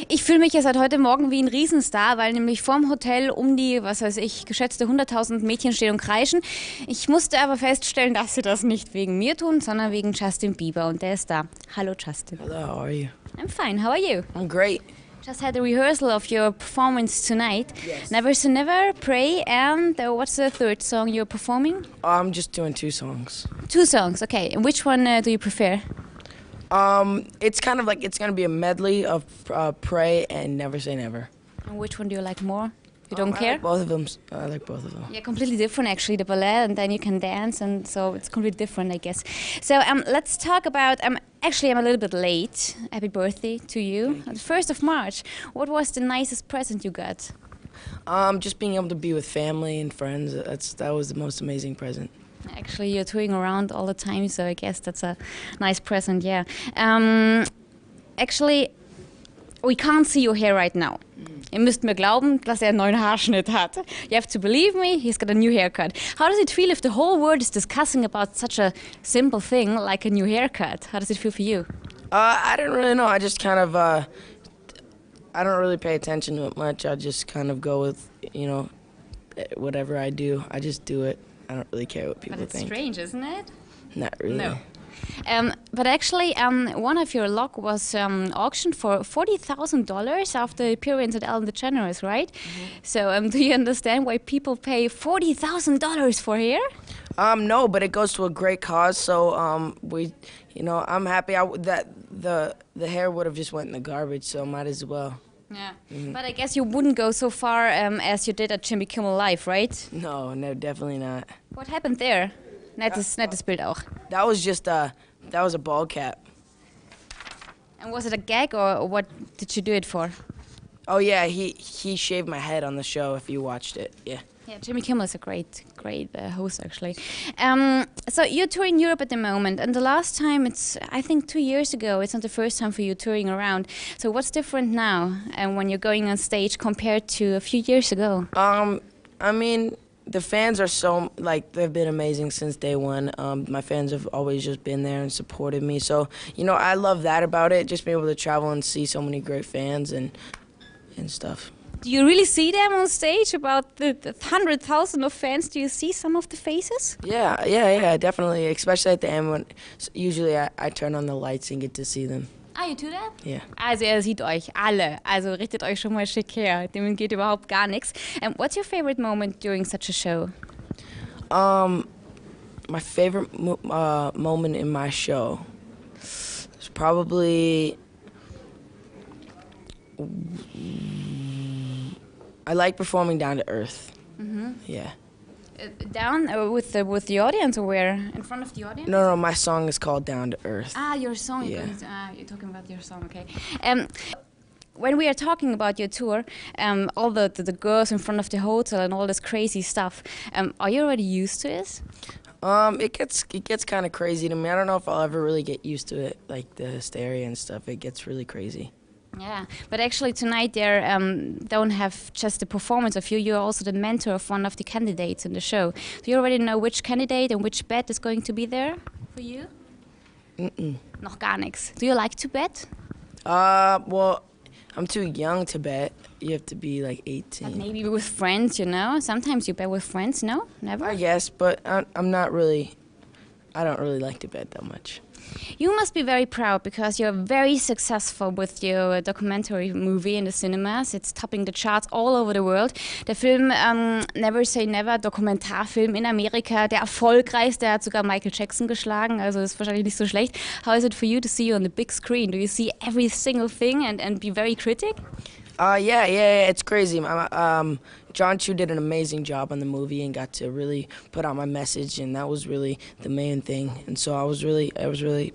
Ich fühle mich ja seit heute Morgen wie ein Riesenstar, weil nämlich vorm Hotel um die, was weiß ich, geschätzte 100.000 Mädchen stehen und kreischen. Ich musste aber feststellen, dass sie das nicht wegen mir tun, sondern wegen Justin Bieber. Und der ist da. Hallo Justin. Hello, how are you? I'm fine, how are you? I'm great. Just had a rehearsal of your performance tonight. Yes. Never Say Never, Pray, and what's the third song you're performing? I'm just doing 2 songs. 2 songs, okay. And which one do you prefer? It's kind of like it's gonna be a medley of Pray and Never Say Never. And which one do you like more? You don't I care? like both of them. I like both of them. Yeah, completely different actually, the ballet, and then you can dance, and so it's completely different, I guess. So let's talk about, actually I'm a little bit late. Happy birthday to you. On the 1st of March. What was the nicest present you got? Just being able to be with family and friends. That was the most amazing present. Actually, you're touring around all the time, so I guess that's a nice present, yeah. Actually, we can't see your hair right now. Ihr müsst mir glauben, dass einen neuen Haarschnitt hat. You have to believe me, he's got a new haircut. How does it feel if the whole world is discussing about such a simple thing like a new haircut? How does it feel for you? I don't really know. I just kind of, I don't really pay attention to it much. I just kind of go with, whatever I do. I just do it. I don't really care what people But it's think. strange, isn't it? Not really. No. But actually, one of your log was auctioned for $40,000 after appearance at Ellen DeGeneres, right? So do you understand why people pay $40,000 for hair? No, but it goes to a great cause. So I'm happy that the hair would have just went in the garbage. So might as well. Yeah. But I guess you wouldn't go so far as you did at Jimmy Kimmel Live, right? No, definitely not. What happened there? Nettes Bild auch. That was just that was a ball cap. And was it a gag or what did you do it for? Oh yeah, he shaved my head on the show. If you watched it, yeah. Yeah, Jimmy Kimmel is a great host actually. So you're touring Europe at the moment, and the last time it's I think 2 years ago. It's not the first time for you touring around. So what's different now, and when you're going on stage compared to a few years ago? I mean, the fans are they've been amazing since day one. My fans have always just been there and supported me. So, I love that about it, just being able to travel and see so many great fans and stuff. Do you really see them on stage, about the 100,000 of fans? Do you see some of the faces? Yeah, definitely. Especially at the end when usually I turn on the lights and get to see them. Ah, you do that? Yeah. Also sieht euch alle, also richtet euch schon mal schick her, dem geht überhaupt gar nichts. What's your favorite moment during such a show? My favorite moment in my show is probably I like performing Down to Earth. Yeah. Down with the audience, or where? In front of the audience? No, my song is called Down to Earth. Ah, your song. Yeah. You're talking about your song, okay. When we are talking about your tour, all the girls in front of the hotel and all this crazy stuff, are you already used to it? It gets kind of crazy to me. I don't know if I'll ever really get used to it, like the hysteria and stuff. It gets really crazy. Yeah, but actually tonight they don't have just the performance of you. You're also the mentor of one of the candidates in the show. Do you already know which candidate and which bet is going to be there for you? Noch gar nichts. Do you like to bet? Well, I'm too young to bet. You have to be like 18. But maybe with friends, Sometimes you bet with friends, no? Never? I guess, but I don't really like to bet that much. You must be very proud because you're very successful with your documentary movie in the cinemas. It's topping the charts all over the world. Der Film Never Say Never, Dokumentarfilm in Amerika, der erfolgreichste, der hat sogar Michael Jackson geschlagen, also ist wahrscheinlich nicht so schlecht. How is it for you to see you on the big screen? Do you see every single thing and be very critic? Yeah, it's crazy. John Chu did an amazing job on the movie and got to really put out my message, and that was really the main thing. And so I was really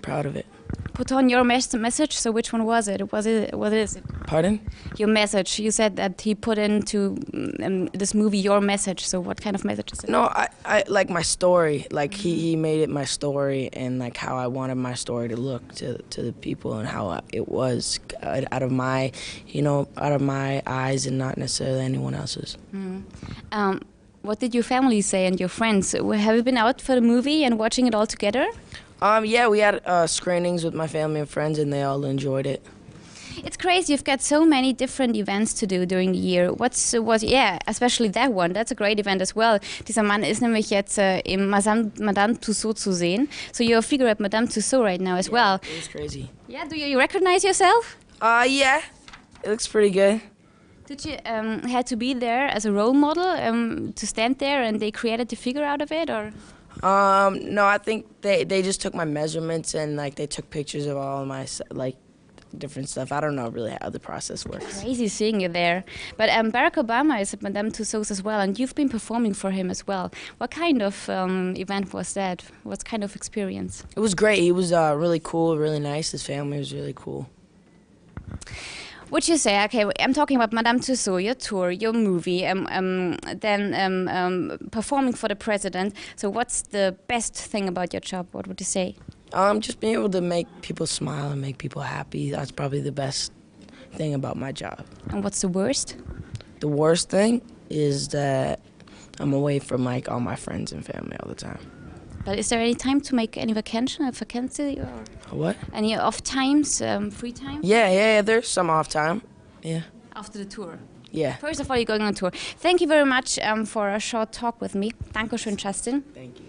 proud of it. Put on your message. So which one was it? What is it? Pardon? Your message. You said that he put into this movie your message. So what kind of message is it? No, I like my story. Like he made it my story, and like how I wanted my story to look to the people, and how it was out of my eyes and not necessarily anyone else's. What did your family say and your friends? Have you been out for the movie and watching it all together? Yeah, we had screenings with my family and friends, and they all enjoyed it. It's crazy. You've got so many different events to do during the year. Yeah, especially that one. That's a great event as well. Dieser Mann ist nämlich jetzt im Madame Tussauds zu sehen. So you're a figure at Madame Tussauds right now as well. It was crazy. Yeah, do you recognize yourself? Yeah, it looks pretty good. Did you had to be there as a role model to stand there and they created the figure out of it, or? No, I think they just took my measurements and like they took pictures of all of my like different stuff. I don't know really how the process works. Crazy seeing you there. But Barack Obama is at Madame Tussauds as well, and you've been performing for him as well. What kind of event was that? What kind of experience? It was great. He was really cool, really nice. His family was really cool. Would you say, okay, I'm talking about Madame Tussauds, your tour, your movie, then performing for the president. So what's the best thing about your job? What would you say? Just being able to make people smile and make people happy. That's probably the best thing about my job. And what's the worst? The worst thing is that I'm away from like all my friends and family all the time. But is there any time to make any vacation, or What? any off times, free time? Yeah, there's some off time. Yeah. After the tour? Yeah. First of all, you're going on tour. Thank you very much for a short talk with me. Dankeschön, Justin. Thank you.